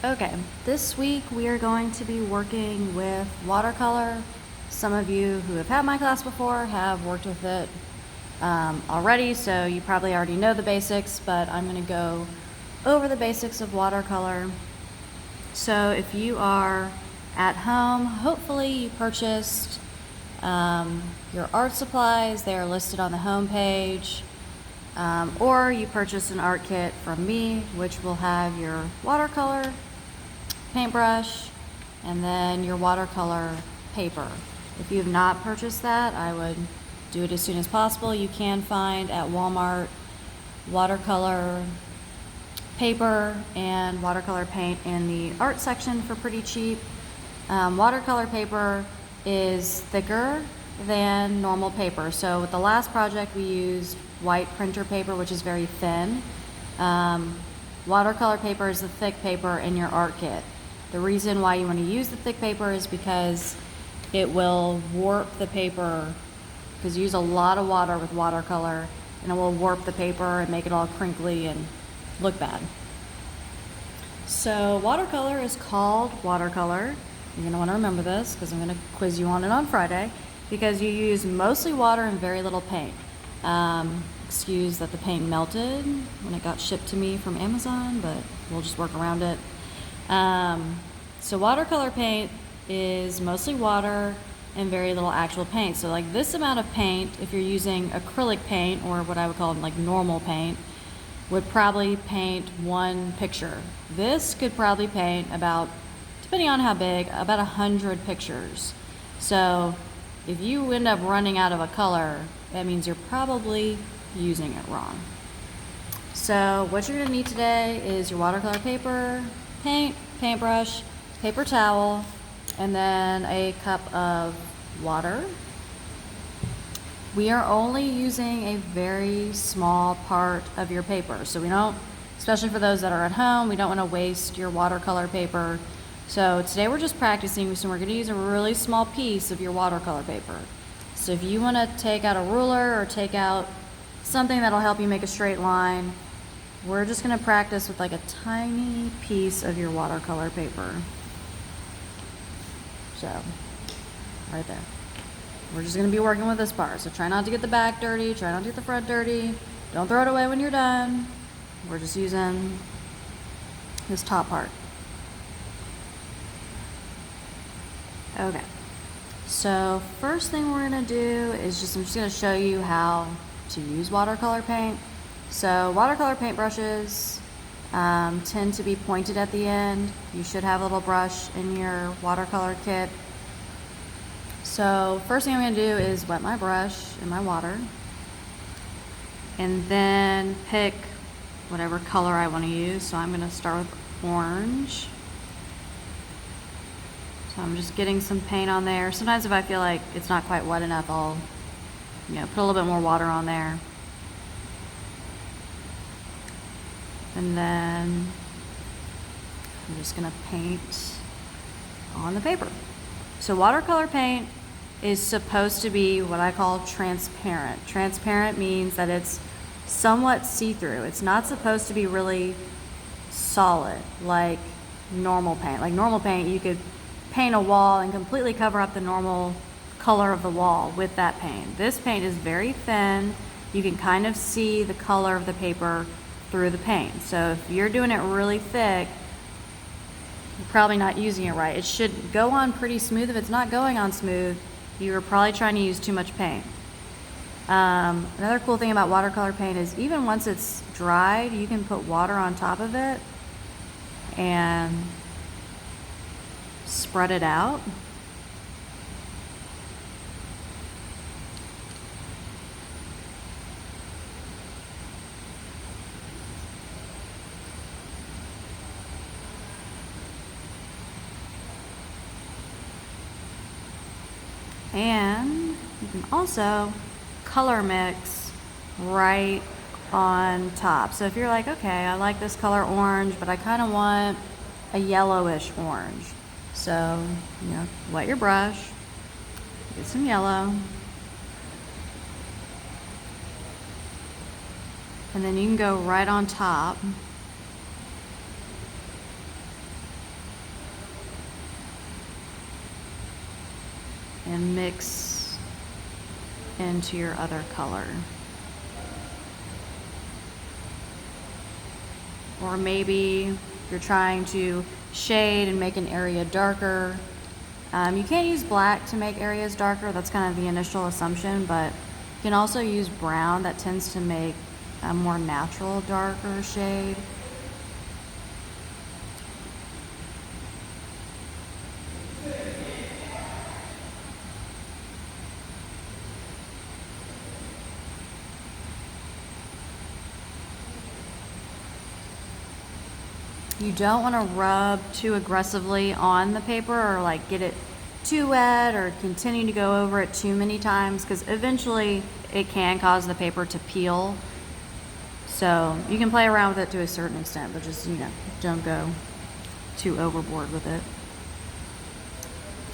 Okay, this week we are going to be working with watercolor. Some of you who have had my class before have worked with it already, so you probably already know the basics, but I'm going to go over the basics of watercolor. So if you are at home, hopefully you purchased your art supplies. They are listed on the home page. Or you purchased an art kit from me, which will have your watercolor, paintbrush, and then your watercolor paper. If you have not purchased that, I would do it as soon as possible. You can find at Walmart watercolor paper and watercolor paint in the art section for pretty cheap. Watercolor paper is thicker than normal paper. So with the last project we used white printer paper, which is very thin. Watercolor paper is the thick paper in your art kit. The reason why you want to use the thick paper is because it will warp the paper, because you use a lot of water with watercolor, and it will warp the paper and make it all crinkly and look bad. So watercolor is called watercolor. You're going to want to remember this because I'm going to quiz you on it on Friday, because you use mostly water and very little paint. Excuse that the paint melted when it got shipped to me from Amazon, but we'll just work around it. So watercolor paint is mostly water and very little actual paint. So like this amount of paint, if you're using acrylic paint, or what I would call like normal paint, would probably paint one picture. This could probably paint about, depending on how big, about 100 pictures. So if you end up running out of a color, that means you're probably using it wrong. So what you're going to need today is your watercolor paper, paint, paintbrush, paper towel, and then a cup of water. We are only using a very small part of your paper, so we don't, especially for those that are at home, we don't want to waste your watercolor paper. So today we're just practicing, so we're going to use a really small piece of your watercolor paper. So if you want to take out a ruler or take out something that'll help you make a straight line, we're just going to practice with like a tiny piece of your watercolor paper. So, right there. We're just going to be working with this part. So try not to get the back dirty, try not to get the front dirty. Don't throw it away when you're done. We're just using this top part. Okay. So first thing we're going to do is I'm just going to show you how to use watercolor paint. So watercolor paint brushes tend to be pointed at the end. You should have a little brush in your watercolor kit. So first thing I'm going to do is wet my brush in my water, and then pick whatever color I want to use. So I'm going to start with orange. So I'm just getting some paint on there. Sometimes if I feel like it's not quite wet enough, I'll put a little bit more water on there. And then I'm just gonna paint on the paper. So watercolor paint is supposed to be what I call transparent. Transparent means that it's somewhat see-through. It's not supposed to be really solid like normal paint. Like normal paint, you could paint a wall and completely cover up the normal color of the wall with that paint. This paint is very thin. You can kind of see the color of the paper through the paint. So if you're doing it really thick, you're probably not using it right. It should go on pretty smooth. If it's not going on smooth, you're probably trying to use too much paint. Another cool thing about watercolor paint is even once it's dried, you can put water on top of it and spread it out. And you can also color mix right on top. So if you're like, okay, I like this color orange, but I kind of want a yellowish orange. So, wet your brush, get some yellow, and then you can go right on top and mix into your other color. Or maybe you're trying to shade and make an area darker. You can't use black to make areas darker. That's kind of the initial assumption, but you can also use brown. That tends to make a more natural, darker shade. You don't want to rub too aggressively on the paper or like get it too wet or continue to go over it too many times, because eventually it can cause the paper to peel. So you can play around with it to a certain extent, but just, don't go too overboard with it.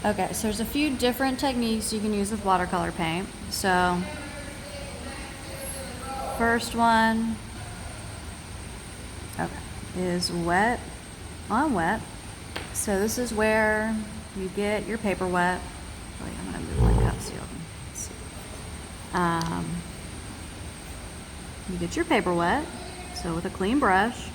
Okay, so there's a few different techniques you can use with watercolor paint. So first one, is wet on wet. So this is where you get your paper wet. Wait, I'm gonna move my cup so you can see. You get your paper wet, so with a clean brush.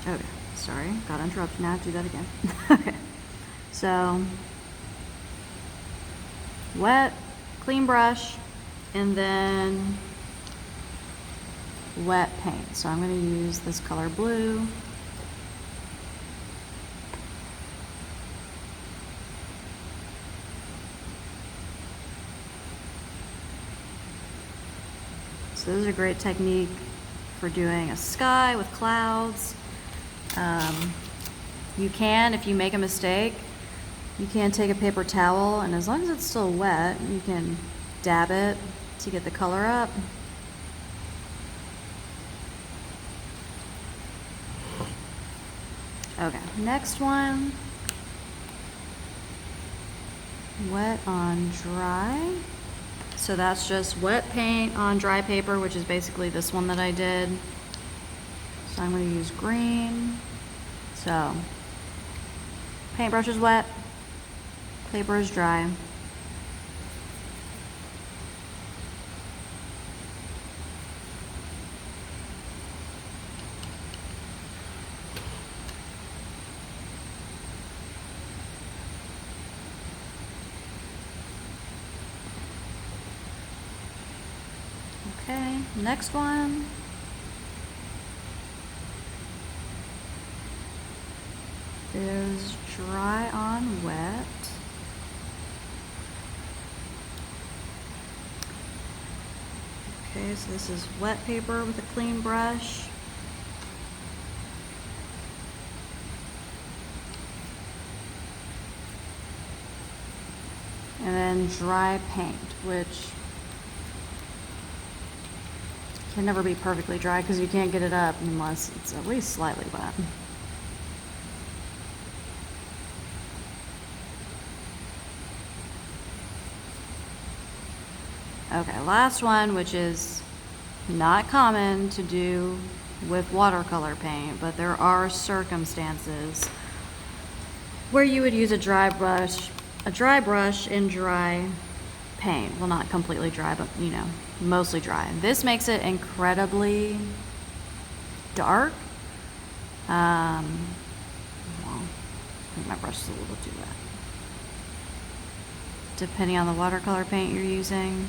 Okay, sorry, got interrupted. Now I have to do that again. Okay, so wet, clean brush, and then wet paint. So I'm going to use this color blue. So this is a great technique for doing a sky with clouds. You can, if you make a mistake, you can take a paper towel, and as long as it's still wet, you can dab it to get the color up. Okay, next one, wet on dry. So that's just wet paint on dry paper, which is basically this one that I did. So I'm going to use green. So paintbrush is wet, paper is dry. Okay, next one. Is dry on wet. Okay, so this is wet paper with a clean brush. And then dry paint, which can never be perfectly dry because you can't get it up unless it's at least slightly wet. Okay, last one, which is not common to do with watercolor paint, but there are circumstances where you would use a dry brush in dry paint. Well, not completely dry, but mostly dry. This makes it incredibly dark. Well, I think my brush is a little too wet. Depending on the watercolor paint you're using.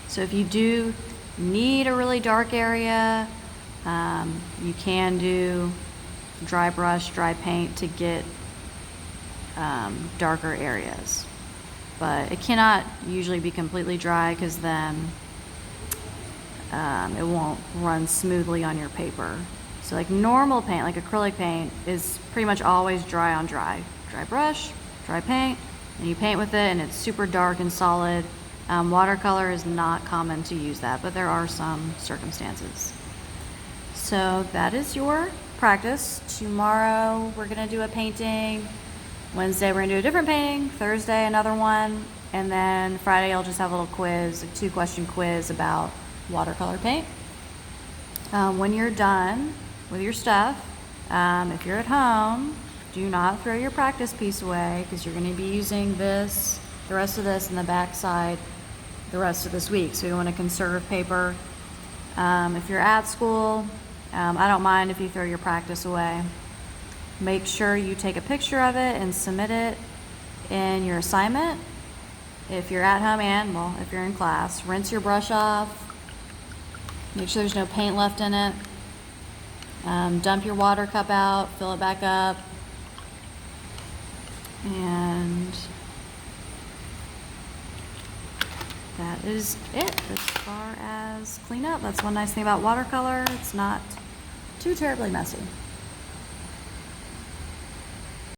So if you do need a really dark area, you can do dry brush, dry paint to get darker areas. But it cannot usually be completely dry because then it won't run smoothly on your paper. So like normal paint, like acrylic paint, is pretty much always dry on dry. Dry brush, dry paint, and you paint with it and it's super dark and solid. Watercolor is not common to use that, but there are some circumstances. So that is your practice. Tomorrow we're gonna do a painting. Wednesday we're gonna do a different painting. Thursday another one. And then Friday I'll just have a little quiz, a 2-question quiz about watercolor paint. When you're done with your stuff, If you're at home, do not throw your practice piece away because you're going to be using this, the rest of this, and the back side the rest of this week. So you want to conserve paper. If you're at school, I don't mind if you throw your practice away. Make sure you take a picture of it and submit it in your assignment. If you're at home and, well, if you're in class, rinse your brush off. Make sure there's no paint left in it. Dump your water cup out, fill it back up. And that is it as far as cleanup. That's one nice thing about watercolor. It's not too terribly messy.